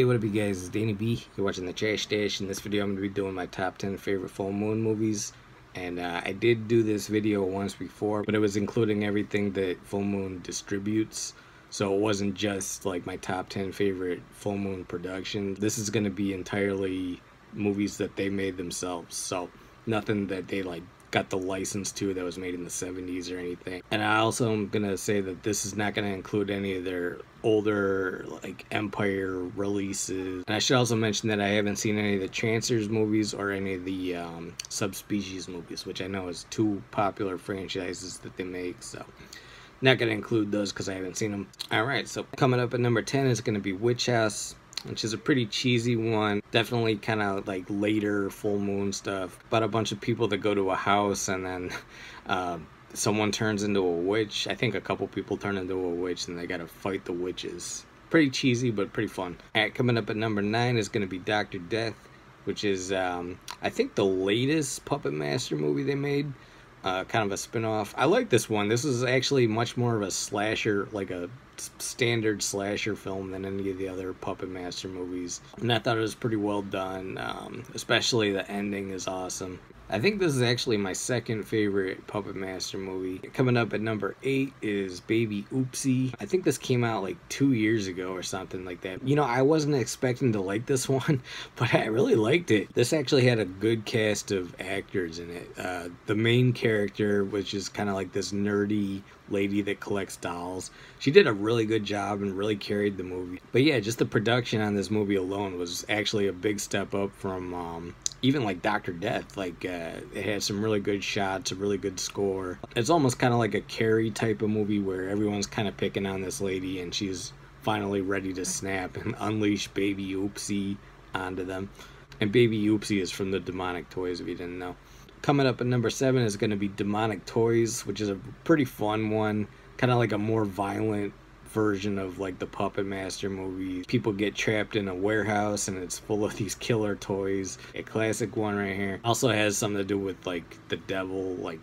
what up you guys, it's Danny B. You're watching the Trash Dash. In this video I'm going to be doing my top 10 favorite full moon movies. And I did do this video once before, but it was including everything that full moon distributes. So it wasn't just like my top 10 favorite full moon productions. This is going to be entirely movies that they made themselves. So nothing that they like got the license to that was made in the 70s or anything. And I also am gonna say that this is not gonna include any of their older like Empire releases. And I should also mention that I haven't seen any of the Trancers movies or any of the Subspecies movies, which I know is two popular franchises that they make, so not gonna include those because I haven't seen them. Alright, so coming up at number 10 is gonna be Witch House, which is a pretty cheesy one. Definitely kind of like later full moon stuff about a bunch of people that go to a house and then someone turns into a witch. I think a couple people turn into a witch and they gotta fight the witches. Pretty cheesy but pretty fun. Alright, coming up at number 9 is gonna be Dr. Death, which is I think the latest Puppet Master movie they made. Kind of a spin-off. I like this one. This is actually much more of a slasher, like a standard slasher film than any of the other Puppet Master movies. And I thought it was pretty well done. Especially the ending is awesome. I think this is actually my second favorite Puppet Master movie. Coming up at number 8 is Baby Oopsy. I think this came out like 2 years ago or something like that. You know, I wasn't expecting to like this one, but I really liked it. This actually had a good cast of actors in it. The main character, which is kind of like this nerdy lady that collects dolls, she did a really good job and really carried the movie. But yeah, just the production on this movie alone was actually a big step up from even like Dr. Death. Like it had some really good shots, a really good score. It's almost kind of like a Carrie type of movie where everyone's kind of picking on this lady and she's finally ready to snap and unleash Baby Oopsy onto them. And Baby Oopsy is from the Demonic Toys, if you didn't know. Coming up at number 7 is going to be Demonic Toys, which is a pretty fun one. Kind of like a more violent version of like the Puppet Master movies. People get trapped in a warehouse and it's full of these killer toys. A classic one right here. Also has something to do with like the devil, like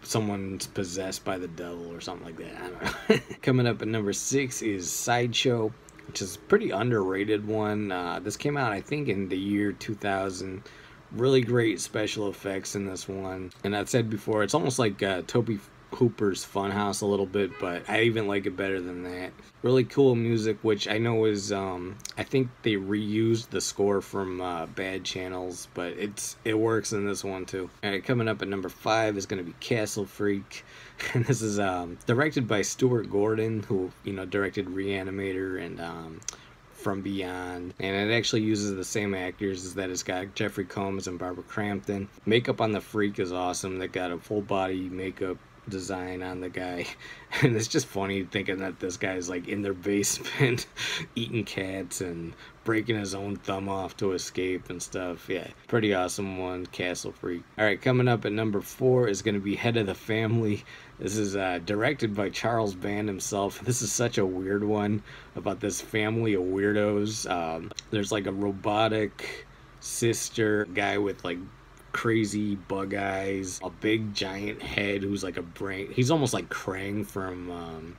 someone's possessed by the devil or something like that. I don't know. Coming up at number 6 is Sideshow, which is a pretty underrated one. This came out I think in the year 2000. Really great special effects in this one. And I've said before, it's almost like Toby Hooper's Funhouse a little bit, but I even like it better than that. Really cool music, which I know is, I think they reused the score from Bad Channels, but it works in this one too. Alright, coming up at number 5 is going to be Castle Freak. And this is directed by Stuart Gordon, who, you know, directed Reanimator and From Beyond, and it actually uses the same actors as that. It's got Jeffrey Combs and Barbara Crampton. Makeup on the Freak is awesome. They got a full body makeup design on the guy, and it's just funny thinking that this guy's like in their basement eating cats and breaking his own thumb off to escape and stuff. Yeah, pretty awesome one, Castle Freak. Alright, coming up at number 4 is going to be Head of the Family. This is directed by Charles Band himself. This is such a weird one about this family of weirdos. There's like a robotic sister, guy with like crazy bug eyes, a big giant head who's like a brain. He's almost like Krang from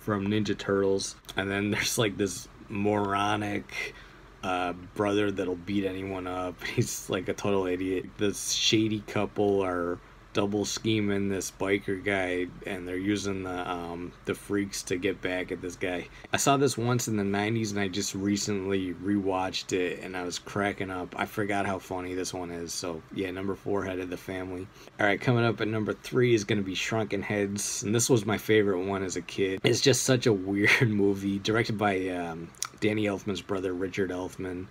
Ninja Turtles. And then there's like this moronic brother that'll beat anyone up. He's like a total idiot. This shady couple are double scheming this biker guy, and they're using the freaks to get back at this guy. I saw this once in the 90s and I just recently rewatched it and I was cracking up. I forgot how funny this one is. So yeah, number 4, Head of the Family. Alright, coming up at number 3 is going to be Shrunken Heads, and this was my favorite one as a kid. It's just such a weird movie, directed by Danny Elfman's brother Richard Elfman,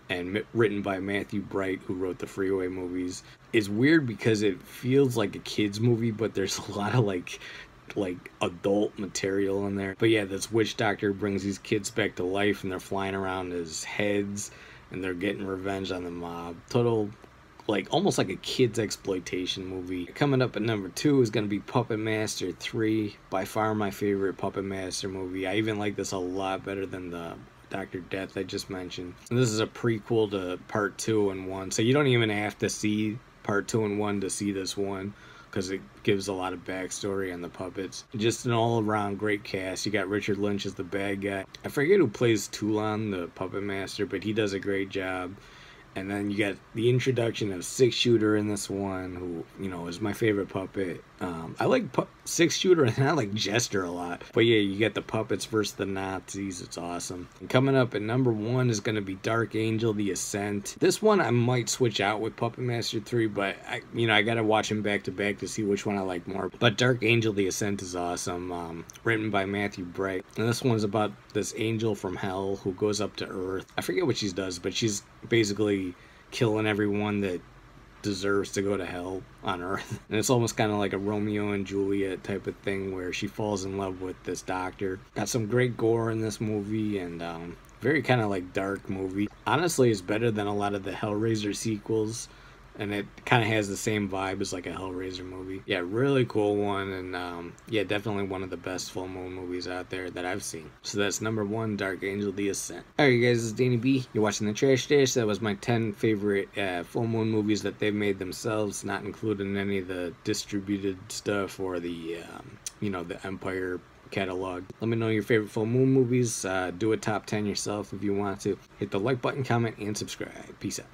and written by Matthew Bright, who wrote the Freeway movies. It's weird because it feels like a kid's movie, but there's a lot of like adult material in there. But yeah, this witch doctor brings these kids back to life and they're flying around as heads and they're getting revenge on the mob. Total, like almost like a kid's exploitation movie. Coming up at number 2 is going to be Puppet Master 3. By far my favorite Puppet Master movie. I even like this a lot better than the Dr. Death I just mentioned. And this is a prequel to part 2 and 1, so you don't even have to see part 2 and 1 to see this one. because it gives a lot of backstory on the puppets. Just an all-around great cast. You got Richard Lynch as the bad guy. I forget who plays Toulon, the puppet master, but he does a great job. And then you got the introduction of Six Shooter in this one, who, you know, is my favorite puppet. I like Six Shooter and I like Jester a lot. But yeah, you get the puppets versus the Nazis. It's awesome. And coming up at number 1 is going to be Dark Angel, The Ascent. This one I might switch out with Puppet Master 3, but I got to watch them back to back to see which one I like more. But Dark Angel, The Ascent is awesome. Written by Matthew Bright. And this one's about this angel from hell who goes up to Earth. I forget what she does, but she's basically killing everyone that deserves to go to hell on Earth. And it's almost kind of like a Romeo and Juliet type of thing where she falls in love with this doctor. Got some great gore in this movie, and very kind of like dark movie. Honestly, it's better than a lot of the Hellraiser sequels, and it kind of has the same vibe as like a Hellraiser movie. Yeah, really cool one, and yeah, definitely one of the best full moon movies out there that I've seen. So that's number 1, Dark Angel, The Ascent. Alright, you guys, this is Danny B. You're watching The Trash Dash. That was my 10 favorite full moon movies that they've made themselves, not including any of the distributed stuff or the, the Empire catalog. Let me know your favorite full moon movies. Do a top 10 yourself if you want to. Hit the like button, comment, and subscribe. Peace out.